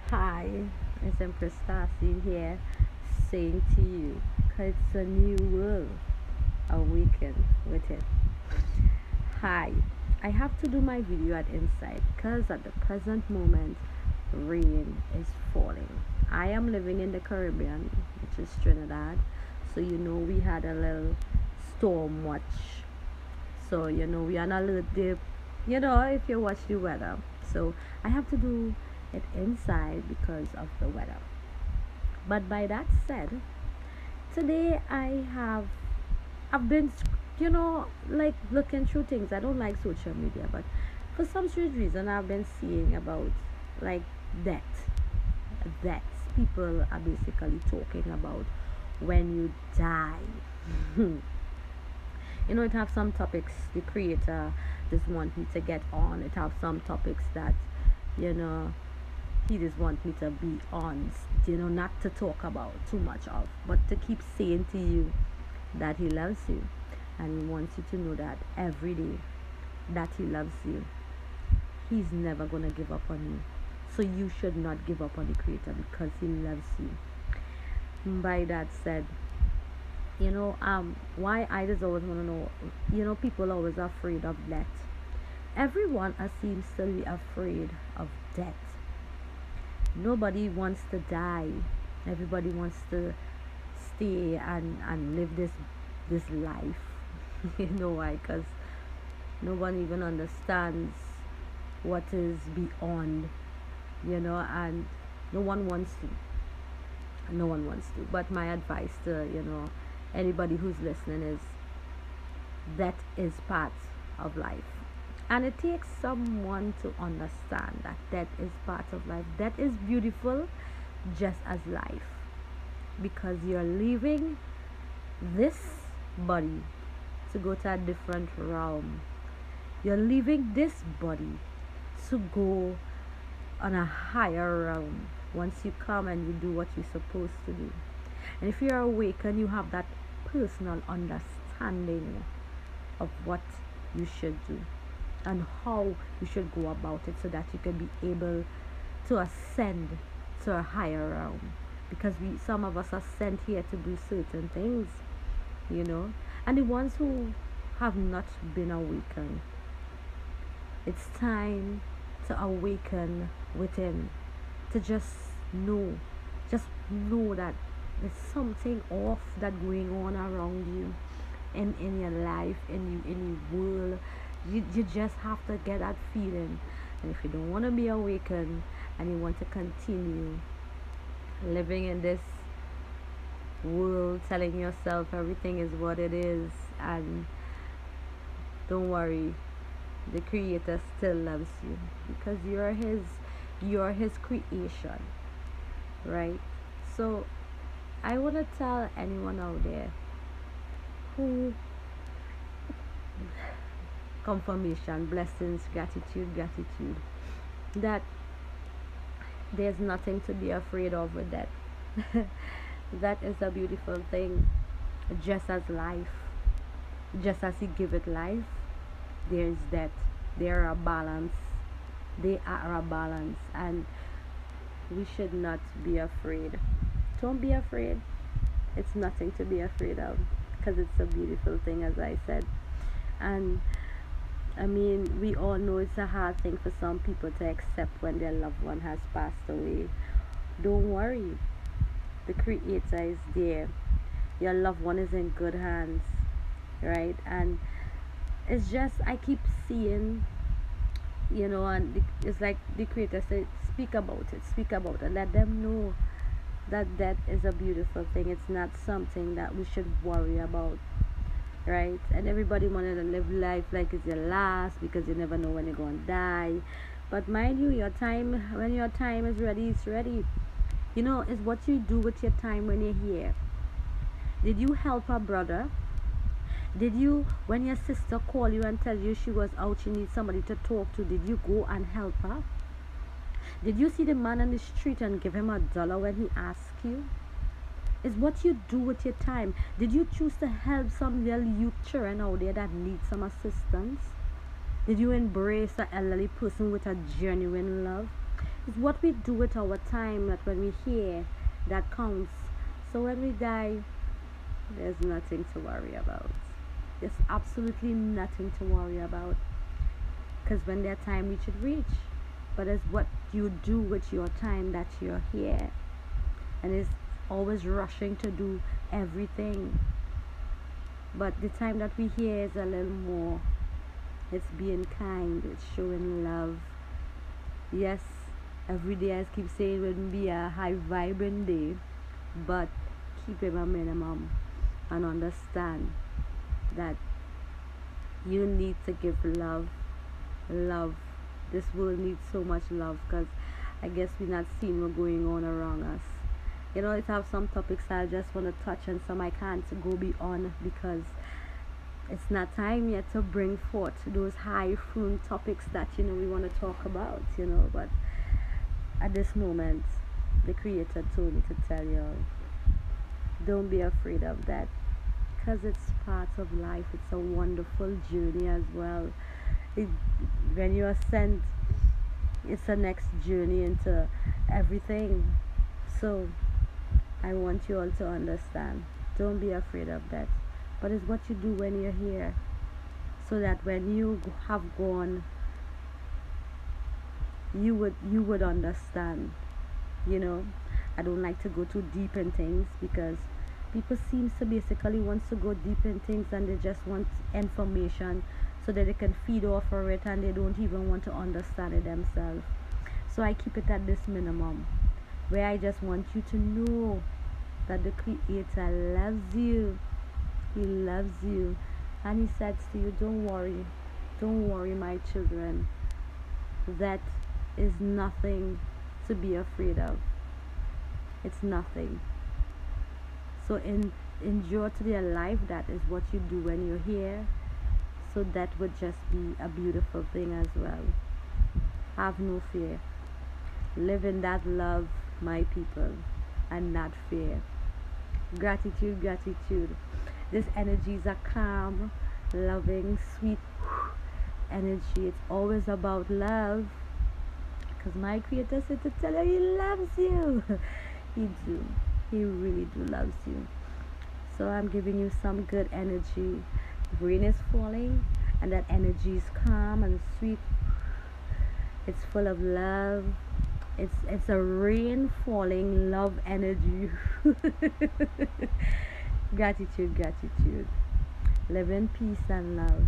Hi, it's Empress Starseed here saying to you, 'cause it's a new world, awaken with it. Hi, I have to do my video at Inside because at the present moment, rain is falling. I am living in the Caribbean, which is Trinidad, so we had a little storm watch. So we are on alert dip, if you watch the weather. So I have to do it inside because of the weather. But by that said, today I've been like looking through things. I don't like social media, but for some strange reason I've been seeing about like death. That people are basically talking about when you die. It have some topics the creator just want me to get on. It have some topics that you know he just want me to be on, not to talk about too much of, but to keep saying to you that he loves you, and he wants you to know that every day that he loves you, he's never gonna give up on you. So you should not give up on the creator because he loves you. By that said, why I just always want to know, people always afraid of death. Everyone seems to be afraid of death. Nobody wants to die. Everybody wants to stay and live this life. You know why? Because no one even understands what is beyond, and no one wants to. No one wants to. But my advice to anybody who's listening is that is part of life, and it takes someone to understand that that is part of life. That is beautiful, just as life, because you're leaving this body to go to a different realm. You're leaving this body to go on a higher realm once you come and you do what you're supposed to do. And if you're awakened, you have that personal understanding of what you should do and how you should go about it, so that you can be able to ascend to a higher realm. Because some of us are sent here to do certain things, and the ones who have not been awakened, it's time to awaken within, to just know that there's something off that going on around you, in your life, in your world. You just have to get that feeling. And if you don't want to be awakened and you want to continue living in this world, telling yourself everything is what it is, and don't worry, the creator still loves you because you're his creation, right? So I want to tell anyone out there who confirmation, blessings, gratitude, that there's nothing to be afraid of with that. That is a beautiful thing. Just as life, just as he give it life, there's that. There are a balance. They are a balance, and we should not be afraid. Don't be afraid. It's nothing to be afraid of because it's a beautiful thing, as I said. And I mean, we all know it's a hard thing for some people to accept when their loved one has passed away. Don't worry, the creator is there. Your loved one is in good hands, right? And it's just, I keep seeing, and it's like the creator said, speak about it, let them know that that is a beautiful thing. It's not something that we should worry about, right? And everybody wanted to live life like it's your last because you never know when you're going to die. But mind you, your time, when your time is ready, it's ready. It's what you do with your time when you're here. Did you help a brother? Did you, when your sister called you and tell you she was out, she needs somebody to talk to, did you go and help her? Did you see the man on the street and give him $1 when he asked you? It's what you do with your time. Did you choose to help some little youth children out there that need some assistance? Did you embrace an elderly person with a genuine love? It's what we do with our time that when we hear that counts. So when we die, there's nothing to worry about. There's absolutely nothing to worry about. Because when their time reach, it reach. But it's what you do with your time that you're here. And it's always rushing to do everything. But the time that we here is a little more. It's being kind, it's showing love. Yes, every day I keep saying it would be a high vibrant day, but keep it a minimum and understand that you need to give love. Love. This world needs so much love because I guess we're not seeing what's going on around us. It have some topics I just want to touch and some I can't go beyond because it's not time yet to bring forth those high flown topics that we want to talk about, but at this moment the creator told me to tell you, don't be afraid of that because it's part of life. It's a wonderful journey as well. When you are sent, it's a next journey into everything. So I want you all to understand, don't be afraid of that, but it's what you do when you're here, so that when you have gone, you would understand. I don't like to go too deep in things because people seems to basically wants to go deep in things and they just want information so that they can feed off of it and they don't even want to understand it themselves. So I keep it at this minimum where I just want you to know that the creator loves you. He loves you, and he says to you, don't worry my children. That is nothing to be afraid of. It's nothing. So enjoy to be alive. That is what you do when you're here. So that would just be a beautiful thing as well. Have no fear. Live in that love, my people, and not fear. Gratitude, gratitude. This energy is a calm, loving, sweet energy. It's always about love. Because my creator said to tell you he loves you. He do. He really do loves you. So I'm giving you some good energy. Rain is falling and that energy is calm and sweet. It's full of love. It's a rain falling love energy. Gratitude, gratitude. Live in peace and love.